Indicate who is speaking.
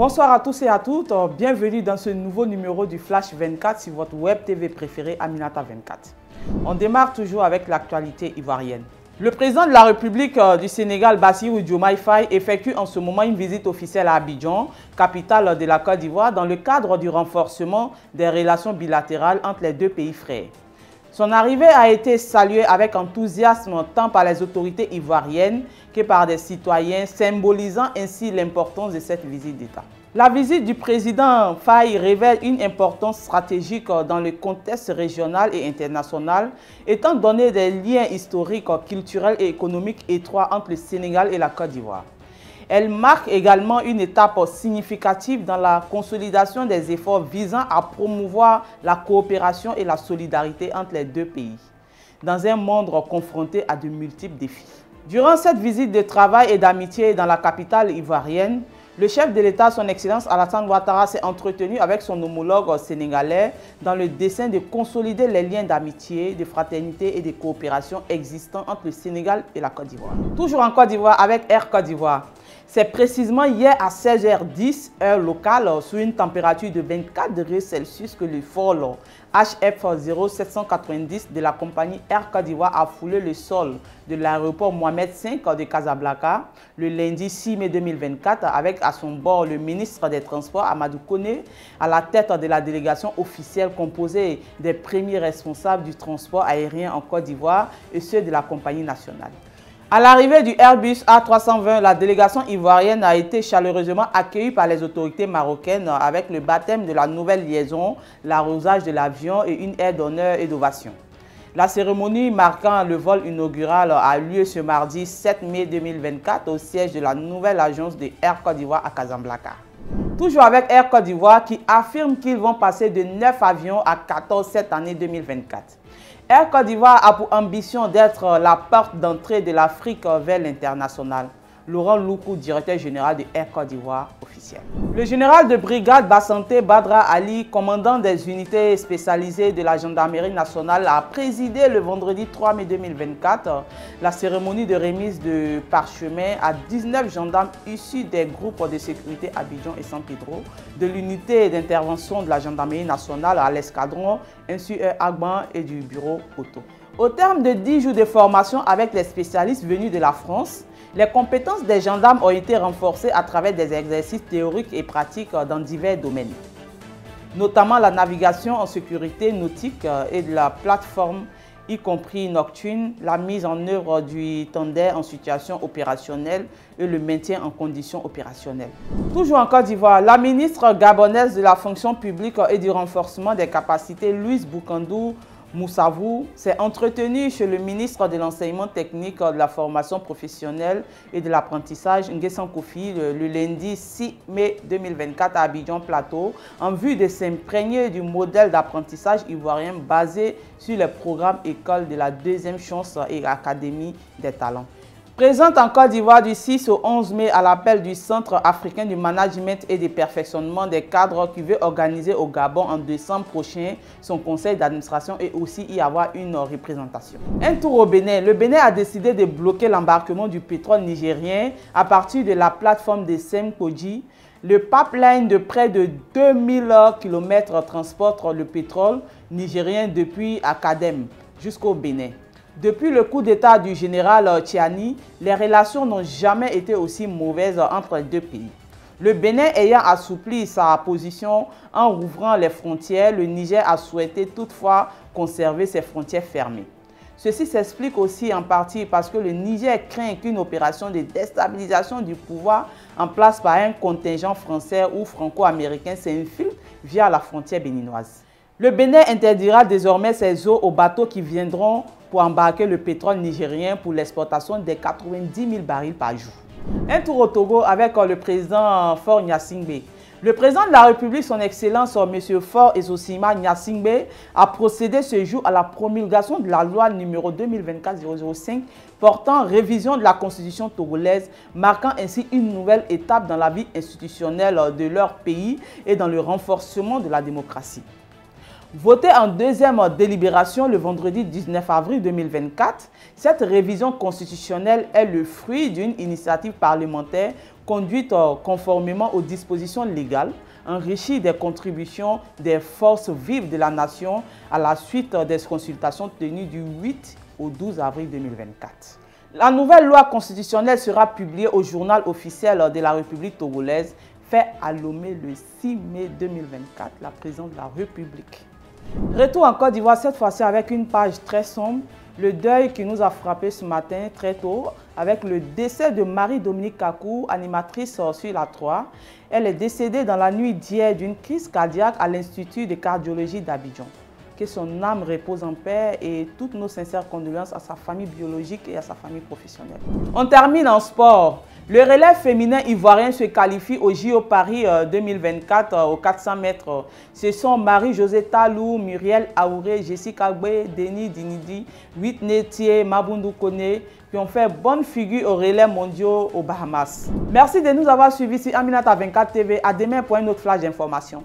Speaker 1: Bonsoir à tous et à toutes, bienvenue dans ce nouveau numéro du Flash 24 sur votre web TV préférée Aminata 24. On démarre toujours avec l'actualité ivoirienne. Le président de la République du Sénégal, Bassirou Diomaye Faye, effectue en ce moment une visite officielle à Abidjan, capitale de la Côte d'Ivoire, dans le cadre du renforcement des relations bilatérales entre les deux pays frères. Son arrivée a été saluée avec enthousiasme tant par les autorités ivoiriennes que par des citoyens, symbolisant ainsi l'importance de cette visite d'État. La visite du président Faye révèle une importance stratégique dans le contexte régional et international, étant donné des liens historiques, culturels et économiques étroits entre le Sénégal et la Côte d'Ivoire. Elle marque également une étape significative dans la consolidation des efforts visant à promouvoir la coopération et la solidarité entre les deux pays, dans un monde confronté à de multiples défis. Durant cette visite de travail et d'amitié dans la capitale ivoirienne, le chef de l'État, son Excellence Alassane Ouattara, s'est entretenu avec son homologue sénégalais dans le dessein de consolider les liens d'amitié, de fraternité et de coopération existants entre le Sénégal et la Côte d'Ivoire. Toujours en Côte d'Ivoire avec Air Côte d'Ivoire. C'est précisément hier à 16h10, heure locale, sous une température de 24 degrés Celsius que le vol HF 0790 de la compagnie Air Côte d'Ivoire a foulé le sol de l'aéroport Mohamed V de Casablanca le lundi 6 mai 2024 avec à son bord le ministre des Transports Amadou Koné à la tête de la délégation officielle composée des premiers responsables du transport aérien en Côte d'Ivoire et ceux de la compagnie nationale. À l'arrivée du Airbus A320, la délégation ivoirienne a été chaleureusement accueillie par les autorités marocaines avec le baptême de la nouvelle liaison, l'arrosage de l'avion et une aire d'honneur et d'ovation. La cérémonie marquant le vol inaugural a lieu ce mardi 7 mai 2024 au siège de la nouvelle agence de Air Côte d'Ivoire à Casablanca. Toujours avec Air Côte d'Ivoire qui affirme qu'ils vont passer de 9 avions à 14 cette année 2024. Air Côte d'Ivoire a pour ambition d'être la porte d'entrée de l'Afrique vers l'international. Laurent Loukou, directeur général de Air Côte d'Ivoire officiel. Le général de brigade Bassanté Badra Ali, commandant des unités spécialisées de la gendarmerie nationale, a présidé le vendredi 3 mai 2024 la cérémonie de remise de parchemin à 19 gendarmes issus des groupes de sécurité Abidjan et San Pedro, de l'unité d'intervention de la gendarmerie nationale à l'escadron, ainsi Agban et du bureau auto. Au terme de 10 jours de formation avec les spécialistes venus de la France, les compétences des gendarmes ont été renforcées à travers des exercices théoriques et pratiques dans divers domaines, notamment la navigation en sécurité nautique et de la plateforme, y compris nocturne, la mise en œuvre du tender en situation opérationnelle et le maintien en conditions opérationnelles. Toujours en Côte d'Ivoire, la ministre gabonaise de la fonction publique et du renforcement des capacités, Louise Boukandou Moussavou, s'est entretenue chez le ministre de l'enseignement technique, de la formation professionnelle et de l'apprentissage, Nguessan Kofi, le lundi 6 mai 2024 à Abidjan Plateau, en vue de s'imprégner du modèle d'apprentissage ivoirien basé sur les programmes écoles de la deuxième chance et académie des talents. Présente en Côte d'Ivoire du 6 au 11 mai à l'appel du Centre africain du management et du perfectionnement des cadres qui veut organiser au Gabon en décembre prochain son conseil d'administration et aussi y avoir une représentation. Un tour au Bénin. Le Bénin a décidé de bloquer l'embarquement du pétrole nigérien à partir de la plateforme de Semkoji. Le pipeline de près de 2000 km transporte le pétrole nigérien depuis Akadem jusqu'au Bénin. Depuis le coup d'État du général Tchiani, les relations n'ont jamais été aussi mauvaises entre les deux pays. Le Bénin ayant assoupli sa position en rouvrant les frontières, le Niger a souhaité toutefois conserver ses frontières fermées. Ceci s'explique aussi en partie parce que le Niger craint qu'une opération de déstabilisation du pouvoir en place par un contingent français ou franco-américain s'infiltre via la frontière béninoise. Le Bénin interdira désormais ses eaux aux bateaux qui viendront pour embarquer le pétrole nigérien pour l'exportation des 90 000 barils par jour. Un tour au Togo avec le président Faure Gnassingbé. Le président de la République, son Excellence M. Faure Ezosima Gnassingbé, a procédé ce jour à la promulgation de la loi numéro 2024-005 portant révision de la constitution togolaise, marquant ainsi une nouvelle étape dans la vie institutionnelle de leur pays et dans le renforcement de la démocratie. Votée en deuxième délibération le vendredi 19 avril 2024, cette révision constitutionnelle est le fruit d'une initiative parlementaire conduite conformément aux dispositions légales, enrichie des contributions des forces vives de la nation à la suite des consultations tenues du 8 au 12 avril 2024. La nouvelle loi constitutionnelle sera publiée au journal officiel de la République togolaise, fait à Lomé le 6 mai 2024, la présidence de la République. Retour en Côte d'Ivoire, cette fois-ci avec une page très sombre, le deuil qui nous a frappé ce matin très tôt avec le décès de Marie-Dominique Kakou, animatrice sur la 3. Elle est décédée dans la nuit d'hier d'une crise cardiaque à l'Institut de cardiologie d'Abidjan. Que son âme repose en paix et toutes nos sincères condoléances à sa famille biologique et à sa famille professionnelle. On termine en sport. Le relais féminin ivoirien se qualifie au JO Paris 2024 aux 400 mètres. Ce sont Marie-Josée Talou, Muriel Aouré, Jessica Gbe, Denis Dinidi, Whitney Thier, Mabundu Kone qui ont fait bonne figure aux relais mondiaux aux Bahamas. Merci de nous avoir suivis sur Aminata 24 TV. À demain pour un autre flash d'information.